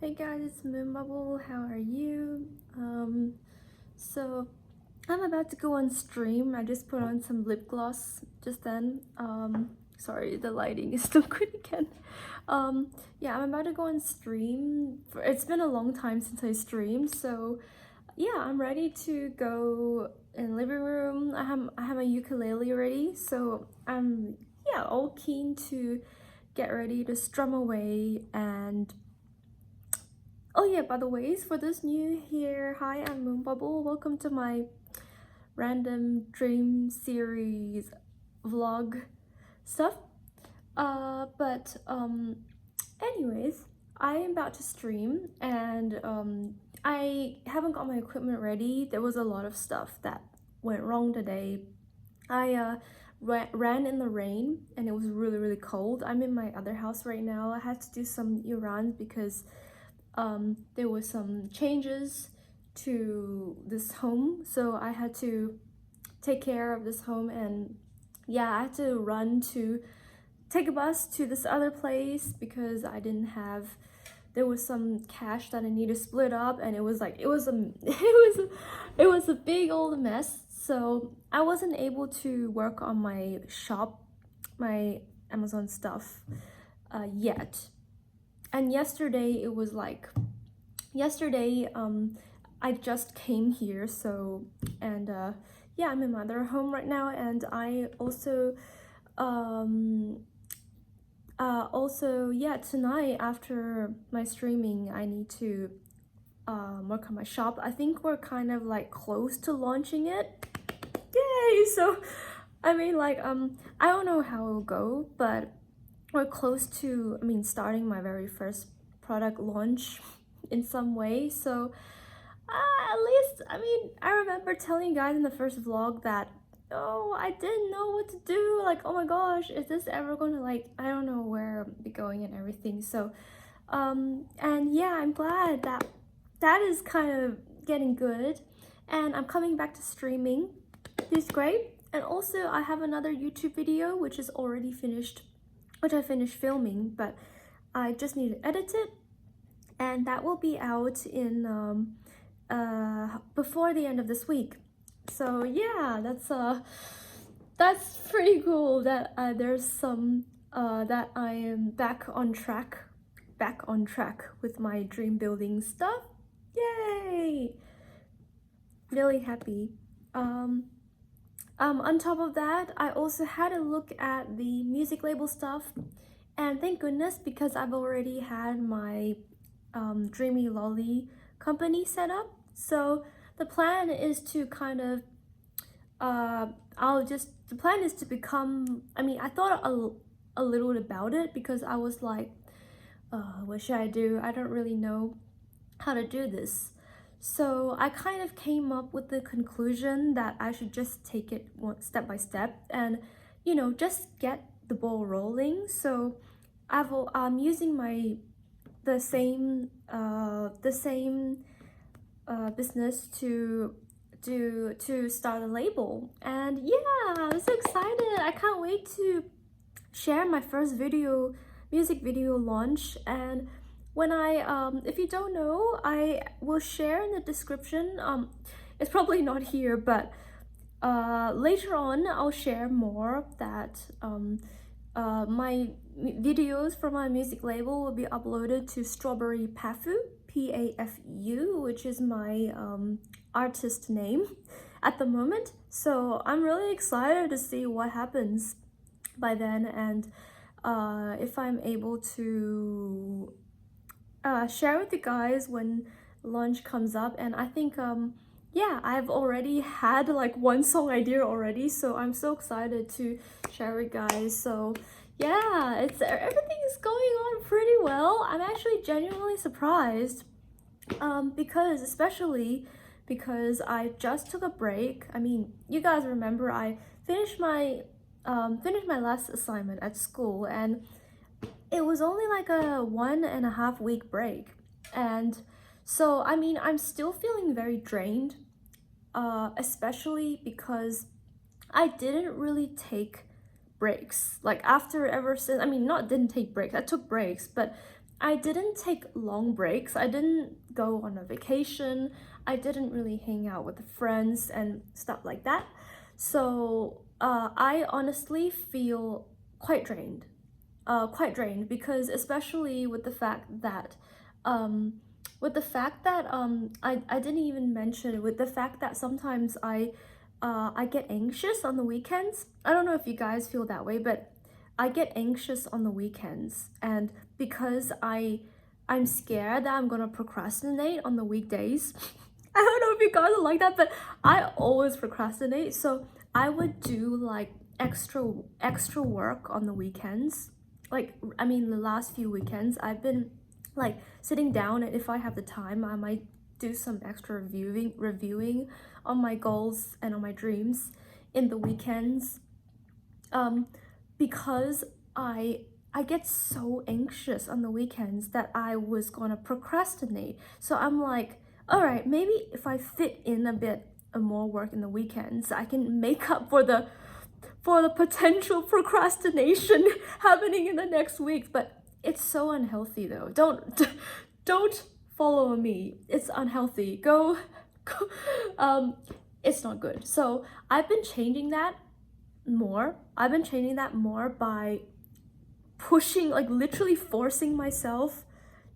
Hey guys, it's Moon Bubble. How are you? So I'm about to go on stream. I just put on some lip gloss just then. Sorry, the lighting is still good again. Yeah, I'm about to go on stream. It's been a long time since I streamed, so yeah, I'm ready to go in living room. I have a ukulele ready, so I'm all keen to get ready to strum away and oh yeah, by the way, for this new here, hi, I'm Moon Bubble. Welcome to my random dream series vlog stuff. But anyways, I am about to stream and I haven't got my equipment ready. There was a lot of stuff that went wrong today. I ran in the rain and it was really cold. I'm in my other house right now. I had to do some errands because there was some changes to this home, so I had to take care of this home. And yeah, I had to run to take a bus to this other place because I didn't have there was some cash that I need to split up, and it was it was a big old mess, so I wasn't able to work on my Amazon stuff yet. And yesterday I just came here, so and yeah, I'm in my other home right now. And I also yeah, tonight after my streaming I need to work on my shop. I think we're kind of like close to launching it. Yay! So I mean, I don't know how it'll go, but we're close to, starting my very first product launch in some way. So at least, I remember telling you guys in the first vlog that, oh, I didn't know what to do. Like, oh my gosh, is this ever gonna, like, I don't know where I'll be going and everything. So, and yeah, I'm glad that that is kind of getting good. And I'm coming back to streaming. It's great. And also, I have another YouTube video which is already finished, which I finished filming, but I just need to edit it, and that will be out in before the end of this week. So yeah, that's pretty cool that there's some that I am back on track with my dream building stuff. Yay! Really happy. On top of that, I also had a look at the music label stuff, and thank goodness, because I've already had my Dreamy Lolly company set up. So the plan is to kind of the plan is to become, I thought a little about it because I was like, what should I do? I don't really know how to do this. So I kind of came up with the conclusion that I should just take it one step by step and, just get the ball rolling. So I'm using the same business to start a label. And yeah, I'm so excited. I can't wait to share my first music video launch. And when if you don't know, I will share in the description. It's probably not here, but later on I'll share more that my videos from my music label will be uploaded to Strawberry Pafu, Pafu, which is my artist name at the moment. So I'm really excited to see what happens by then, and if I'm able to share with you guys when launch comes up. And I think yeah, I've already had like one song idea already, so I'm so excited to share with guys. So yeah, everything is going on pretty well. I'm actually genuinely surprised especially because I just took a break. You guys remember I finished my last assignment at school, and it was only like a 1.5 week break. And so I'm still feeling very drained, especially because I didn't really take breaks. Like after ever since, not didn't take breaks, I took breaks, but I didn't take long breaks. I didn't go on a vacation. I didn't really hang out with friends and stuff like that. So I honestly feel quite drained. Because especially with the fact that I didn't even mention with the fact that sometimes I get anxious on the weekends. I don't know if you guys feel that way, but I get anxious on the weekends, and because I'm scared that I'm gonna procrastinate on the weekdays. I don't know if you guys are like that, but I always procrastinate. So I would do like extra work on the weekends. Like, I mean, the last few weekends I've been like sitting down, and if I have the time I might do some extra reviewing on my goals and on my dreams in the weekends, because I get so anxious on the weekends that I was gonna procrastinate. So I'm like, all right, maybe if I fit in a bit more work in the weekends, I can make up for the potential procrastination happening in the next week. But it's so unhealthy though. Don't follow me. It's unhealthy. Go it's not good. So I've been changing that more. I've been changing that more by pushing, like literally forcing myself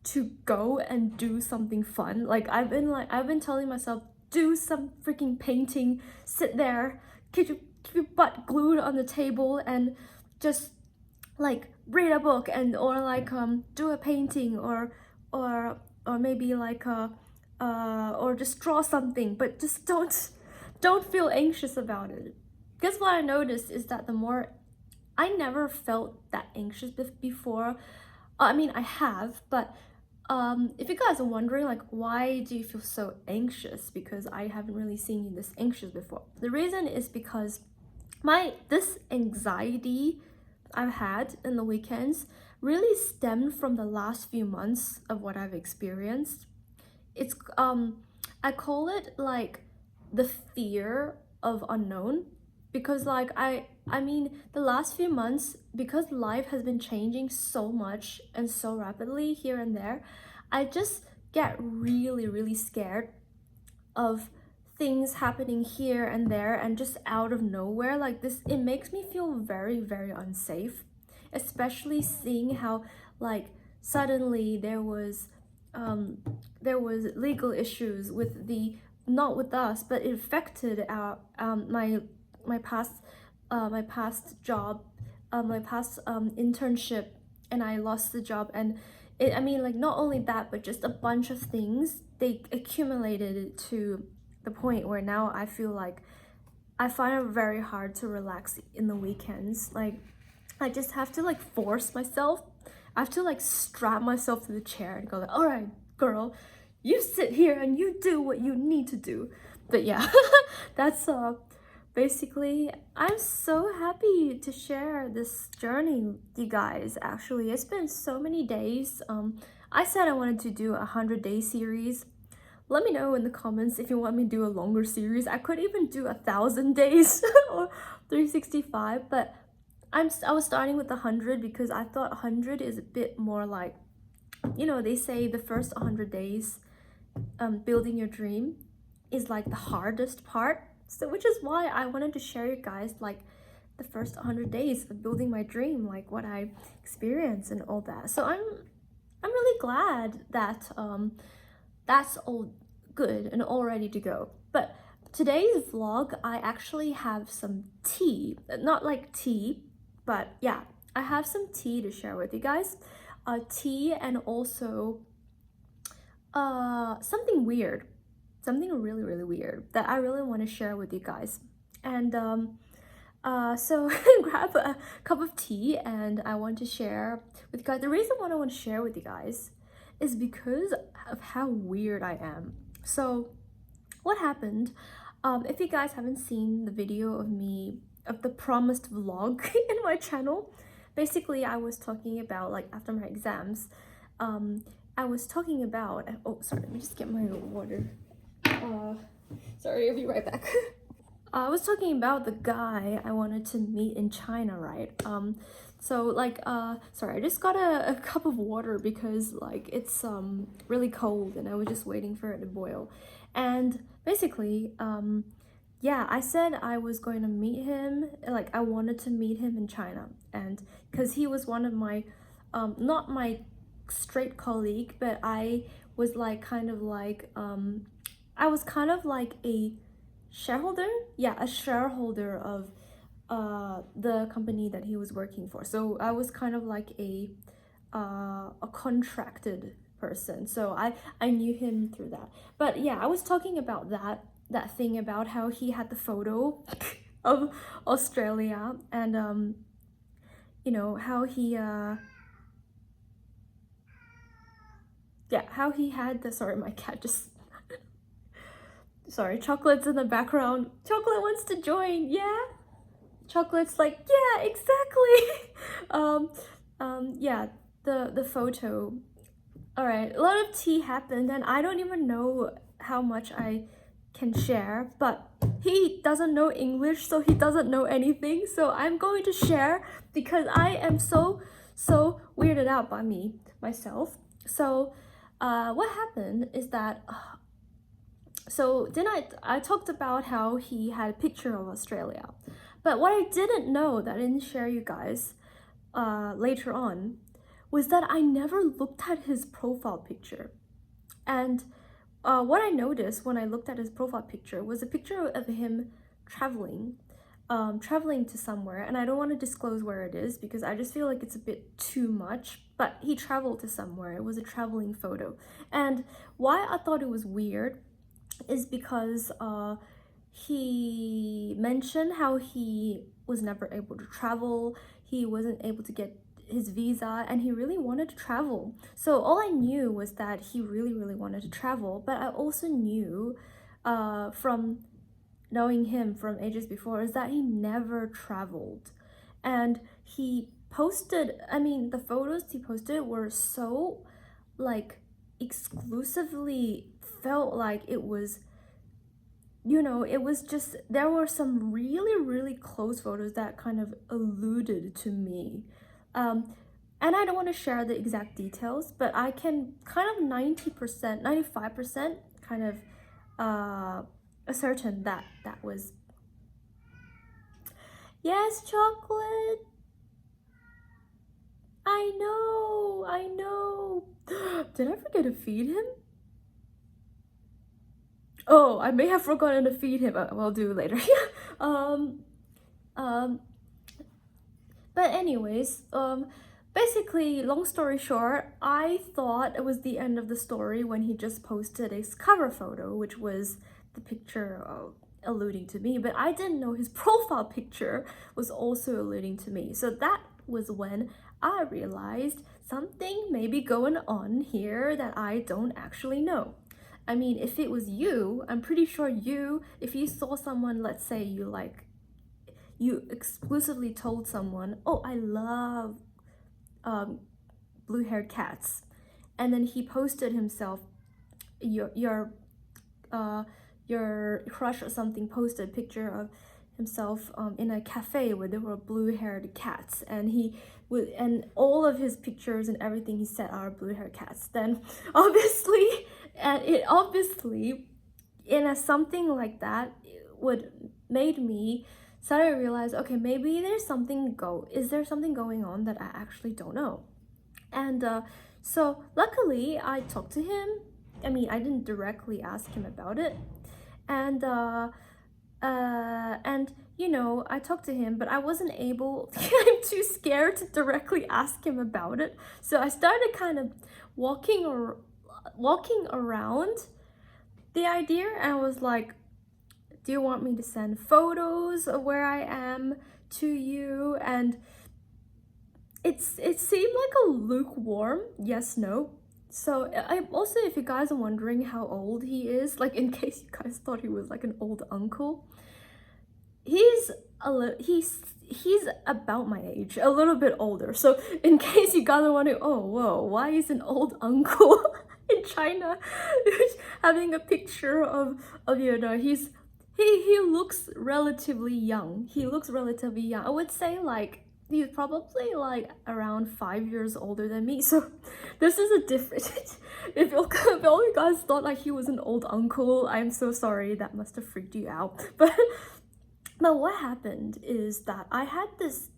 to go and do something fun. Like I've been telling myself, do some freaking painting, sit there, keep your butt glued on the table and just like read a book, and or like do a painting, or maybe like or just draw something, but just don't feel anxious about it. Because what I noticed is that the more I never felt that anxious before. I mean, I have, but if you guys are wondering, like, why do you feel so anxious? Because I haven't really seen you this anxious before. The reason is because this anxiety I've had in the weekends really stemmed from the last few months of what I've experienced. It's I call it like the fear of unknown, because like I mean, the last few months, because life has been changing so much and so rapidly here and there, I just get really scared of things happening here and there and just out of nowhere like this. It makes me feel very unsafe, especially seeing how like suddenly there was legal issues with the, not with us, but it affected our my past job, my past internship, and I lost the job. And I mean, like, not only that, but just a bunch of things, they accumulated to the point where now I feel like I find it very hard to relax in the weekends. Like, I just have to like force myself. I have to like strap myself to the chair and go like, all right, girl, you sit here and you do what you need to do. But yeah, that's basically, I'm so happy to share this journey with you guys. Actually, it's been so many days. I said I wanted to do a 100-day series. Let me know in the comments if you want me to do a longer series. I could even do 1,000 days or 365, but I was starting with 100 because I thought 100 is a bit more like, you know, they say the first 100 days building your dream is like the hardest part. So which is why I wanted to share you guys like the first 100 days of building my dream, like what I experienced and all that. So I'm really glad that that's all good and all ready to go. But today's vlog, I actually have some tea, not like tea, but yeah, I have some tea to share with you guys. Tea, and also something weird, something really weird that I really want to share with you guys. And so grab a cup of tea, and I want to share with you guys. The reason why I want to share with you guys is because of how weird I am. So what happened, if you guys haven't seen the video of me, of the promised vlog in my channel, basically I was talking about, like, after my exams, I was talking about, oh sorry, let me just get my water. Sorry, I'll be right back. I was talking about the guy I wanted to meet in China, right? So like, sorry, I just got a cup of water because like it's really cold and I was just waiting for it to boil. And basically, yeah, I said I was going to meet him, like I wanted to meet him in China, and because he was one of my, not my straight colleague, but I was like kind of like, I was kind of like a shareholder, yeah, a shareholder of the company that he was working for. So I was kind of like a contracted person. So I knew him through that. But yeah, I was talking about that thing about how he had the photo of Australia, and you know how he yeah, how he had the, sorry, my cat just sorry, Chocolate's in the background. Chocolate wants to join, yeah? Chocolate's like, yeah, exactly. Yeah, the photo. All right, a lot of tea happened, and I don't even know how much I can share, but he doesn't know English, so he doesn't know anything. So I'm going to share because I am so weirded out by myself. So, what happened is that. So then I talked about how he had a picture of Australia, but what I didn't know that I didn't share you guys later on was that I never looked at his profile picture. And what I noticed when I looked at his profile picture was a picture of him traveling, traveling to somewhere, and I don't want to disclose where it is because I just feel like it's a bit too much, but he traveled to somewhere. It was a traveling photo. And why I thought it was weird is because he mentioned how he was never able to travel, he wasn't able to get his visa, and he really wanted to travel. So all I knew was that he really wanted to travel, but I also knew from knowing him from ages before is that he never traveled. And he posted, I mean, the photos he posted were so like exclusively felt like it was, you know, it was just, there were some really close photos that kind of alluded to me. And I don't want to share the exact details, but I can kind of 90%, 95% kind of ascertain that that was. Yes, Chocolate. I know. Did I forget to feed him? Oh, I may have forgotten to feed him. I'll do it later. um, um, but anyways, basically, long story short, I thought it was the end of the story when he just posted a cover photo, which was the picture alluding to me, but I didn't know his profile picture was also alluding to me. So that was when I realized something may be going on here that I don't actually know. I mean, if it was you, I'm pretty sure you, if you saw someone, let's say you exclusively told someone, oh, I love blue-haired cats, and then he posted himself, your crush or something posted a picture of himself in a cafe where there were blue-haired cats, and he would, and all of his pictures and everything he said are blue-haired cats, then obviously, and it obviously in a something like that would made me suddenly realize, okay, maybe there's something is there something going on that I actually don't know. And so luckily I talked to him. I mean, I didn't directly ask him about it, and you know, I talked to him, but I wasn't able. I'm too scared to directly ask him about it, so I started kind of walking around the idea, and I was like, do you want me to send photos of where I am to you? And it seemed like a lukewarm yes no. So I also, if you guys are wondering how old he is, like in case you guys thought he was like an old uncle, he's about my age, a little bit older. So in case you guys are wondering, oh whoa, why is an old uncle in China having a picture of, you know, he's he looks relatively young. He looks relatively young. I would say like he's probably like around 5 years older than me. So this is a different. If all you guys thought like he was an old uncle, I'm so sorry. That must have freaked you out. But what happened is that I had this.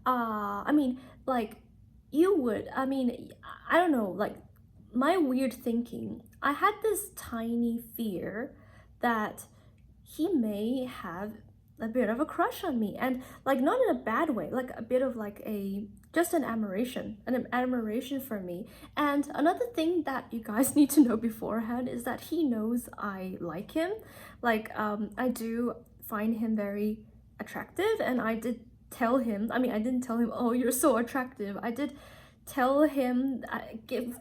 I mean, like you would. I mean, I don't know. Like my weird thinking. I had this tiny fear that he may have a bit of a crush on me, and like not in a bad way, like a bit of like a just an admiration for me. And another thing that you guys need to know beforehand is that he knows I like him. Like I do find him very attractive, and I did tell him, I mean, I didn't tell him, oh, you're so attractive. I did tell him, it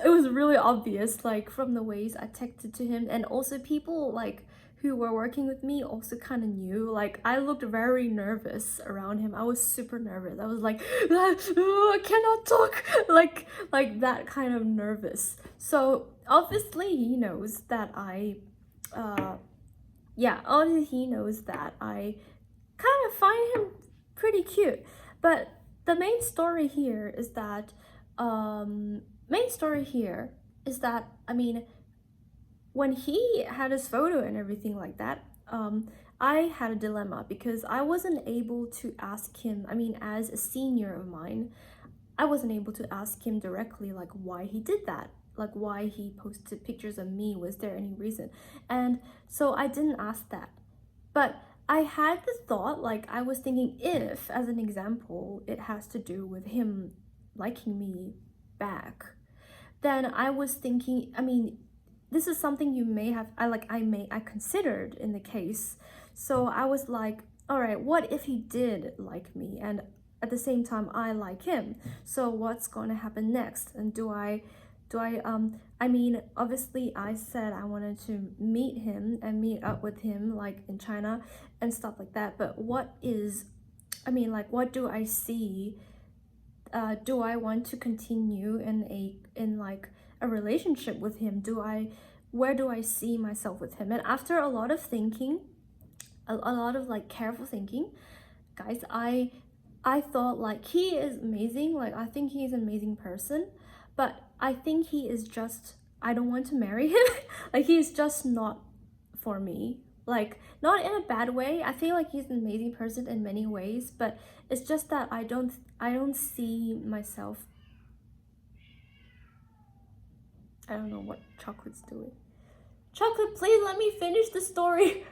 was really obvious, like from the ways I texted to him. And also people like who were working with me also kind of knew. Like I looked very nervous around him. I was super nervous. I was like, I cannot talk, like that kind of nervous. So obviously he knows that obviously he knows that I kind of find him pretty cute. But the main story here is that I mean, when he had his photo and everything like that, I had a dilemma because I wasn't able to ask him, I mean, as a senior of mine, I wasn't able to ask him directly like why he did that, like why he posted pictures of me. Was there any reason? And so I didn't ask that. But I had the thought, like I was thinking, if as an example it has to do with him liking me back, then I was thinking, I mean, this is something you may have, I considered in the case. So I was like, all right, what if he did like me and at the same time I like him? So what's going to happen next? And I mean, obviously I said I wanted to meet him and meet up with him like in China and stuff like that. But what do I see? Do I want to continue in like a relationship with him? Where do I see myself with him? And after a lot of thinking, a lot of like careful thinking, guys, I thought like he is amazing. Like I think he's an amazing person, but I think he is just, I don't want to marry him. Like he's just not for me. Like not in a bad way. I feel like he's an amazing person in many ways, but it's just that I don't see myself. I don't know what Chocolate's doing. Chocolate, please let me finish the story.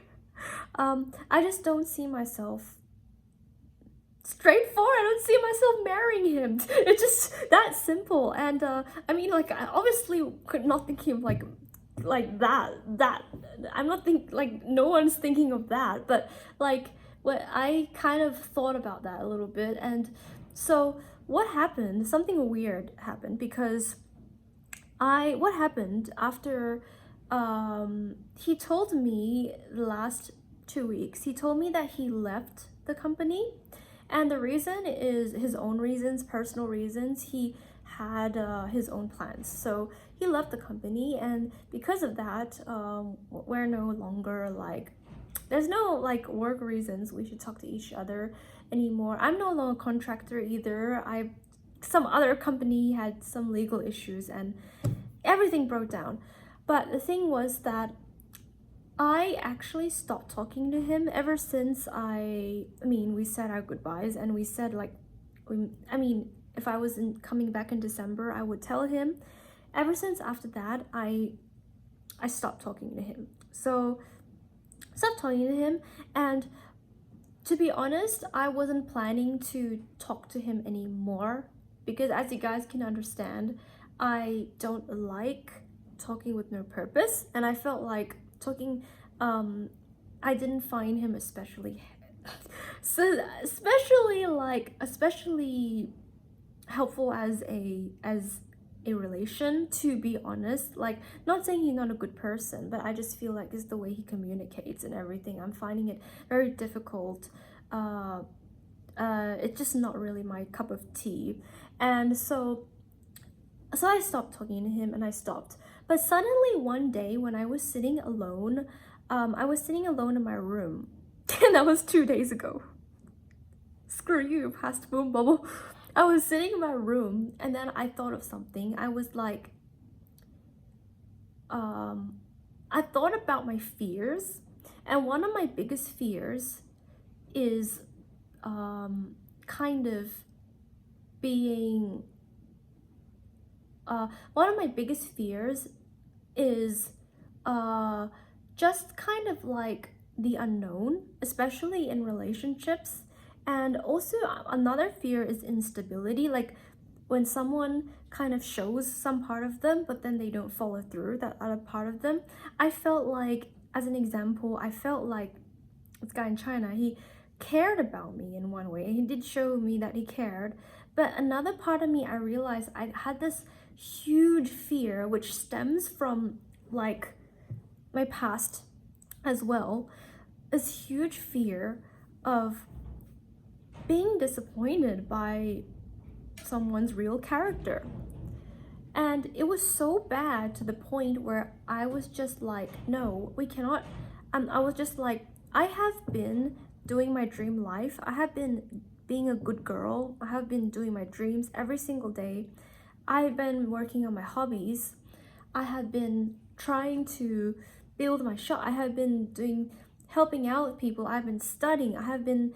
I just don't see myself straightforward. I don't see myself marrying him. It's just that simple. And I mean, like I obviously could not think of like that I'm not think like no one's thinking of that, but like what I kind of thought about that a little bit. And so what happened, something weird happened, because what happened after he told me the last 2 weeks, he told me that he left the company, and the reason is his own reasons, personal reasons. He had his own plans, so he left the company. And because of that, we're no longer like, there's no like work reasons we should talk to each other anymore. I'm no longer a contractor either. Some other company had some legal issues and everything broke down. But the thing was that I actually stopped talking to him ever since we said our goodbyes, and we said like, if I was coming back in December, I would tell him. Ever since after that, I stopped talking to him. So stopped talking to him, and to be honest, I wasn't planning to talk to him anymore, because as you guys can understand, I don't like talking with no purpose, and I felt like talking, I didn't find him especially helpful as a relation, to be honest. Like, not saying he's not a good person, but I just feel like it's the way he communicates and everything. I'm finding it very difficult. It's just not really my cup of tea. And so I stopped talking to him, and I stopped. But suddenly one day when I was sitting alone, I was sitting alone in my room, and that was 2 days ago. Screw you, past boom bubble. I was sitting in my room, and then I thought of something. I was like, I thought about my fears, and one of my biggest fears is kind of being one of my biggest fears is just kind of like the unknown, especially in relationships. And also another fear is instability, like when someone kind of shows some part of them but then they don't follow through that other part of them. I felt like, as an example, I felt like this guy in China, he cared about me in one way. He did show me that he cared, but another part of me, I realized I had this huge fear which stems from like my past as well, this huge fear of being disappointed by someone's real character. And it was so bad to the point where I was just like, no, we cannot. I was just like, I have been doing my dream life. I have been being a good girl. I have been doing my dreams every single day. I've been working on my hobbies. I have been trying to build my shop. I have been helping out people. I've been studying. I have been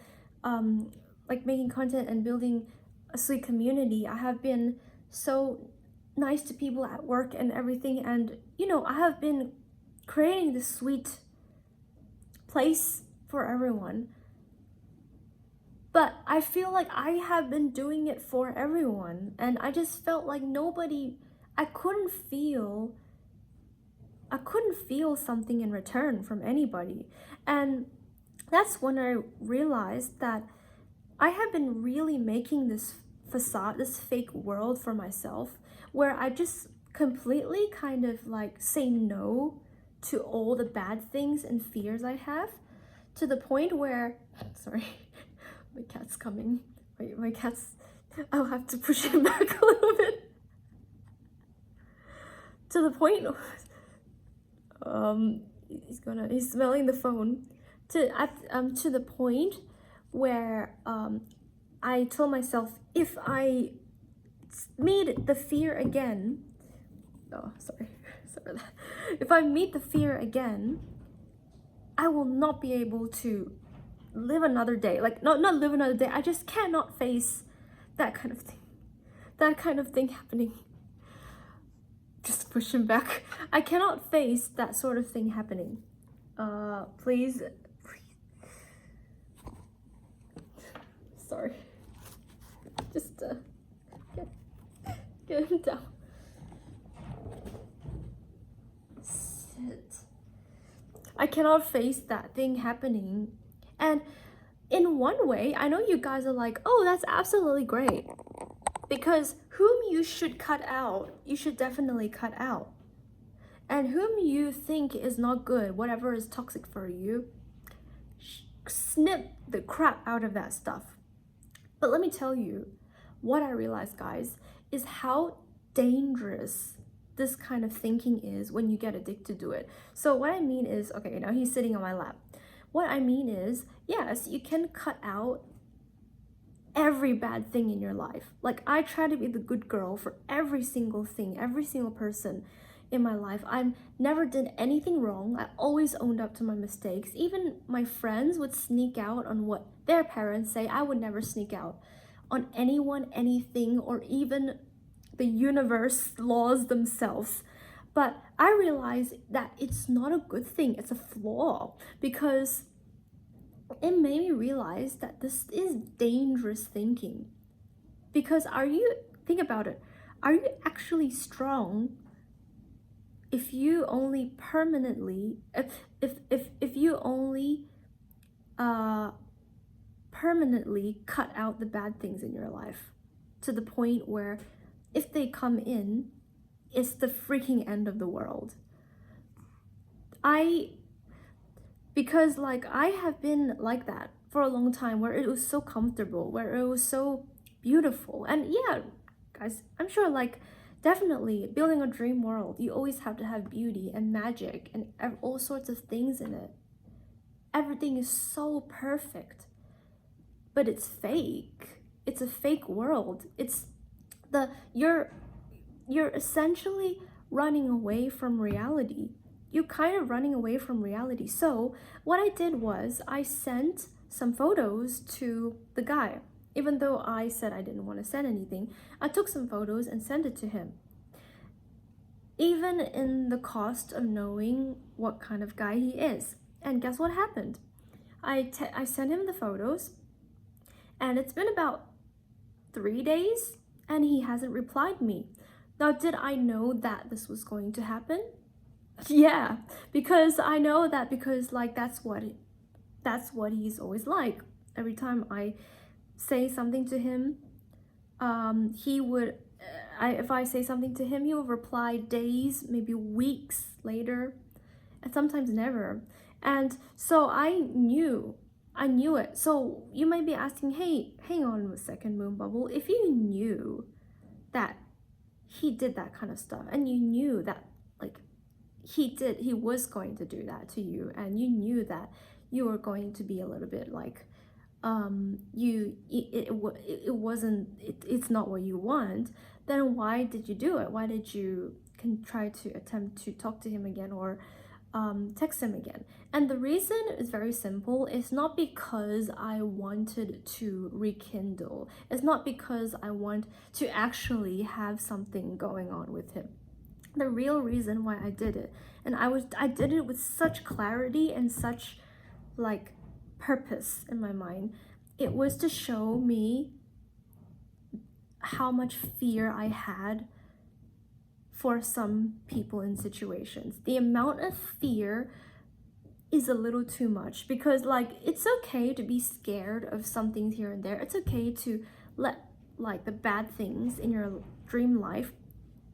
like making content and building a sweet community. I have been so nice to people at work and everything, and you know, I have been creating this sweet place for everyone. But I feel like I have been doing it for everyone, and I just felt like I couldn't feel something in return from anybody. And that's when I realized that I have been really making this facade, this fake world for myself, where I just completely kind of like say no to all the bad things and fears I have, to the point where, sorry, my cat's coming. My cat's, I'll have to push him back a little bit. To the point, he's smelling the phone. To the point where I told myself, if I meet the fear again, if I meet the fear again, I will not be able to live another day. Like, not live another day. I just cannot face that kind of thing happening. Just push him back. I cannot face that sort of thing happening. Please. Sorry. Just get him down. Sit. I cannot face that thing happening. And in one way, I know you guys are like, oh, that's absolutely great. Because whom you should cut out, you should definitely cut out. And whom you think is not good, whatever is toxic for you, snip the crap out of that stuff. But let me tell you, what I realized, guys, is how dangerous this kind of thinking is when you get addicted to it. So what I mean is, okay, now he's sitting on my lap. What I mean is, yes, you can cut out every bad thing in your life. Like, I try to be the good girl for every single thing, every single person in my life. I never did anything wrong. I always owned up to my mistakes. Even my friends would sneak out on what their parents say. I would never sneak out on anyone, anything, or even the universe laws themselves. But I realized that it's not a good thing. It's a flaw, because it made me realize that this is dangerous thinking. Because think about it, are you actually strong if you only permanently, if you only permanently cut out the bad things in your life, to the point where if they come in, it's the freaking end of the world? Because like, I have been like that for a long time, where it was so comfortable, where it was so beautiful. And yeah, guys, I'm sure like definitely building a dream world, you always have to have beauty and magic and all sorts of things in it. Everything is so perfect, but it's fake. It's a fake world. It's the you're essentially running away from reality. You're kind of running away from reality. So what I did was I sent some photos to the guy. Even though I said I didn't want to send anything, I took some photos and sent it to him. Even in the cost of knowing what kind of guy he is. And guess what happened? I sent him the photos, and it's been about 3 days and he hasn't replied me. Now, did I know that this was going to happen? Yeah, because I know that, because like that's what he's always like. Every time I say something to him, he would if I say something to him, he will reply days, maybe weeks later, and sometimes never. And so I knew it. So you might be asking, hey, hang on a second, Moon Bubble. If you knew that he did that kind of stuff, and you knew that like he was going to do that to you, and you knew that you were going to be a little bit like it's not what you want, then why did you do it? Why did you try to attempt to talk to him again, or text him again? And the reason is very simple. It's not because I wanted to rekindle. It's not because I want to actually have something going on with him. The real reason why I did it, and I did it with such clarity and such like purpose in my mind, it was to show me how much fear I had for some people in situations. The amount of fear is a little too much, because like it's okay to be scared of some things here and there. It's okay to let like the bad things in your dream life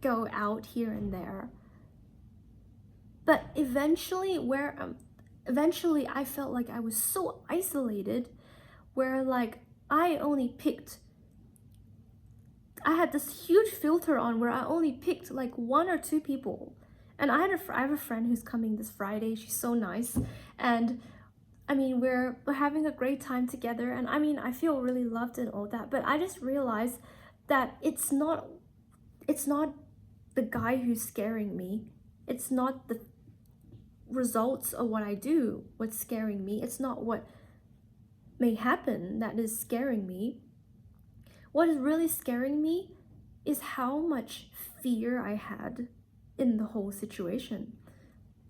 go out here and there. But eventually I felt like I was so isolated, where like I had this huge filter on where I only picked like 1 or 2 people. And I have a friend who's coming this Friday. She's so nice, and I mean we're having a great time together, and I mean I feel really loved and all that. But I just realized that it's not the guy who's scaring me. It's not the results of what I do what's scaring me. It's not what may happen that is scaring me. What is really scaring me is how much fear I had in the whole situation.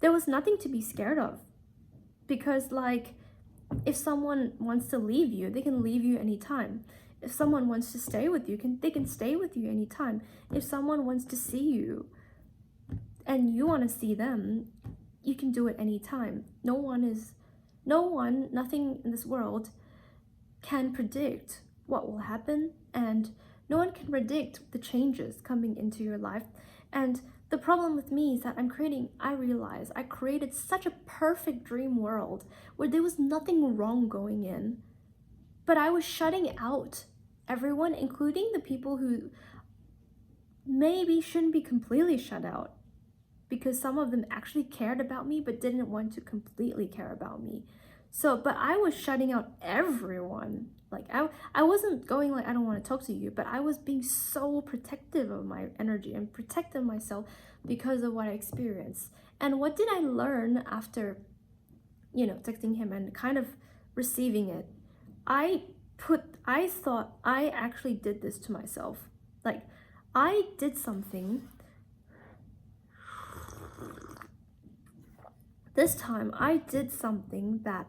There was nothing to be scared of, because like if someone wants to leave you, they can leave you anytime. If someone wants to stay with you, they can stay with you anytime. If someone wants to see you and you want to see them, you can do it anytime. Nothing in this world can predict what will happen, and no one can predict the changes coming into your life. And the problem with me is that I realized I created such a perfect dream world where there was nothing wrong going in, but I was shutting out everyone, including the people who maybe shouldn't be completely shut out, because some of them actually cared about me but didn't want to completely care about me. So, but I was shutting out everyone. Like I wasn't going like I don't want to talk to you, but I was being so protective of my energy and protecting myself because of what I experienced. And what did I learn after, texting him and kind of receiving it? I thought I actually did this to myself. Like I did something. This time I did something that,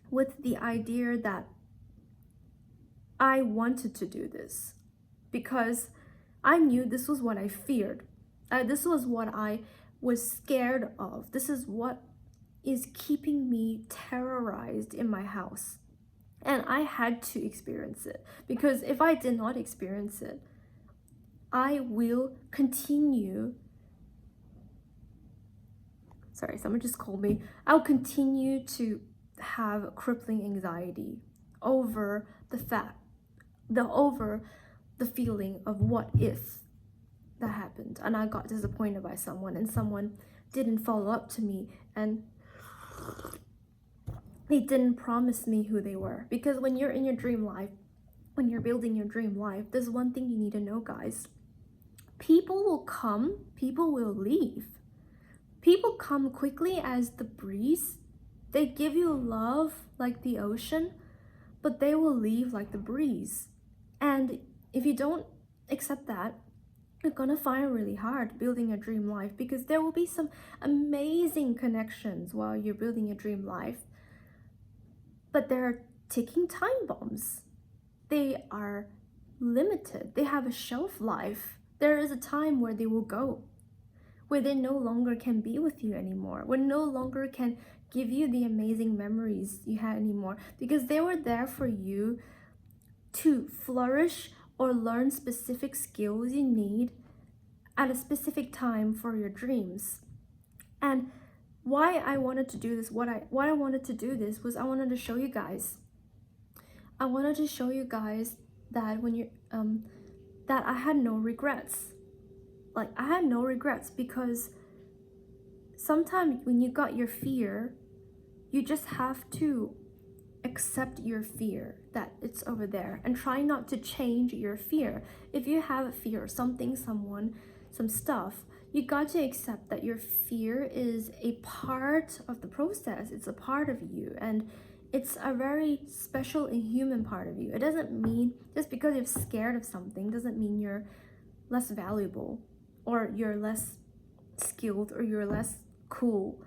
with the idea that I wanted to do this, because I knew this was what I feared. This was what I was scared of. This is what is keeping me terrorized in my house. And I had to experience it, because if I did not experience it, I will continue. Sorry, someone just called me. I'll continue to have crippling anxiety over the feeling of what if that happened and I got disappointed by someone and someone didn't follow up to me and they didn't promise me who they were. Because when you're in your dream life, when you're building your dream life, there's one thing you need to know, guys. People will come, people will leave. People come quickly as the breeze. They give you love like the ocean, but they will leave like the breeze. And if you don't accept that, you're gonna find it really hard building a dream life, because there will be some amazing connections while you're building your dream life, but they're ticking time bombs. They are limited. They have a shelf life. There is a time where they will go, where they no longer can be with you anymore, where no longer can give you the amazing memories you had anymore, because they were there for you to flourish or learn specific skills you need at a specific time for your dreams. And why I wanted to do this, why I wanted to do this was I wanted to show you guys. I wanted to show you guys that when you that I had no regrets. Like, I had no regrets, because sometimes when you got your fear, you just have to accept your fear, that it's over there, and try not to change your fear. If you have a fear of something, someone, some stuff, you got to accept that your fear is a part of the process. It's a part of you, and it's a very special and human part of you. It doesn't mean, just because you're scared of something doesn't mean you're less valuable, or you're less skilled, or you're less cool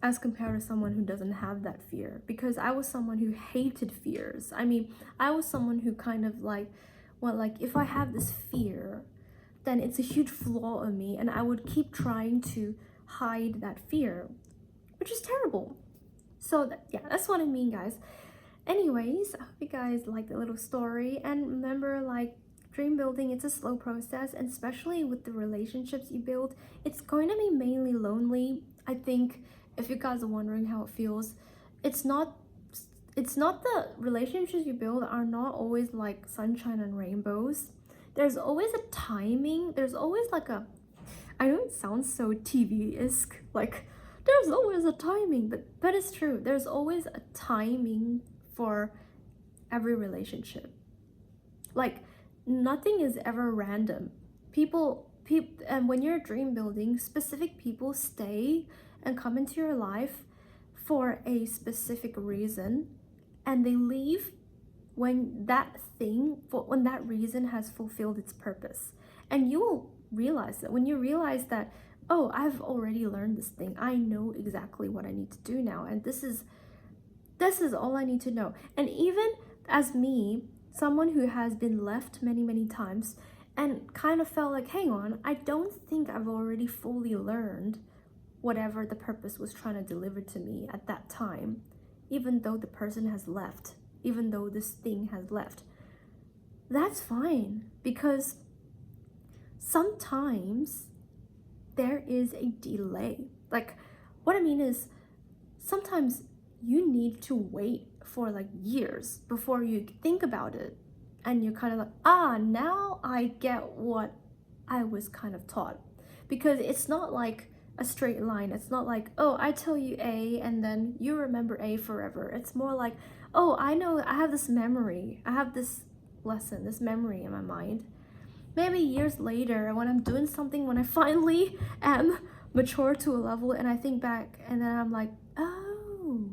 as compared to someone who doesn't have that fear. Because I was someone who hated fears. I mean, I was someone who kind of like, well, like, if I have this fear, then it's a huge flaw in me, and I would keep trying to hide that fear, which is terrible. So yeah, that's what I mean, guys. Anyways, I hope you guys liked the little story, and remember, like, dream building, it's a slow process, and especially with the relationships you build, it's going to be mainly lonely. I think if you guys are wondering how it feels, it's not the relationships you build are not always like sunshine and rainbows. There's always a timing. There's always like a, I know it sounds so TV-esque, like there's always a timing, but it's true. There's always a timing for every relationship. Like, nothing is ever random. People, and when you're dream building, specific people stay and come into your life for a specific reason, and they leave when that reason has fulfilled its purpose. And you will realize that when you realize that, oh, I've already learned this thing, I know exactly what I need to do now, and this is all I need to know. And even as me, someone who has been left many times and kind of felt like, hang on, I don't think I've already fully learned whatever the purpose was trying to deliver to me at that time, even though the person has left, even though this thing has left. That's fine, because sometimes there is a delay. Like, what I mean is, sometimes you need to wait for like years before you think about it, and you're kind of like, now I get what I was kind of taught. Because it's not like a straight line. It's not like, oh, I tell you A and then you remember A forever. It's more like, oh, I know, I have this memory, I have this lesson, this memory in my mind. Maybe years later, when I'm doing something, when I finally am mature to a level and I think back, and then I'm like, oh,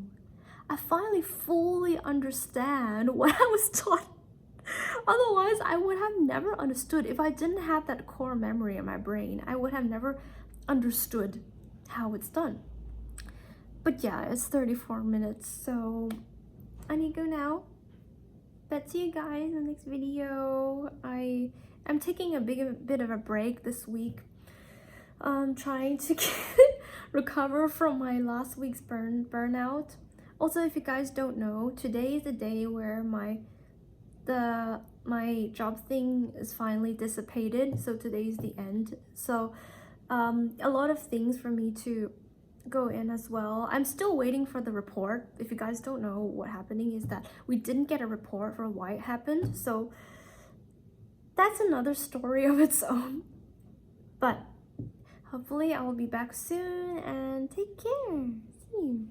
I finally fully understand what I was taught. Otherwise, I would have never understood. If I didn't have that core memory in my brain, I would have never understood how it's done. But yeah, it's 34 minutes, so I need to go now. But see you guys in the next video. I am taking a bit of a break this week. Trying to recover from my last week's burnout. Also, if you guys don't know, today is the day where my job thing is finally dissipated. So today is the end. So a lot of things for me to go in as well. I'm still waiting for the report. If you guys don't know, what happening is that we didn't get a report for why it happened. So that's another story of its own. But hopefully I will be back soon, and take care. See you.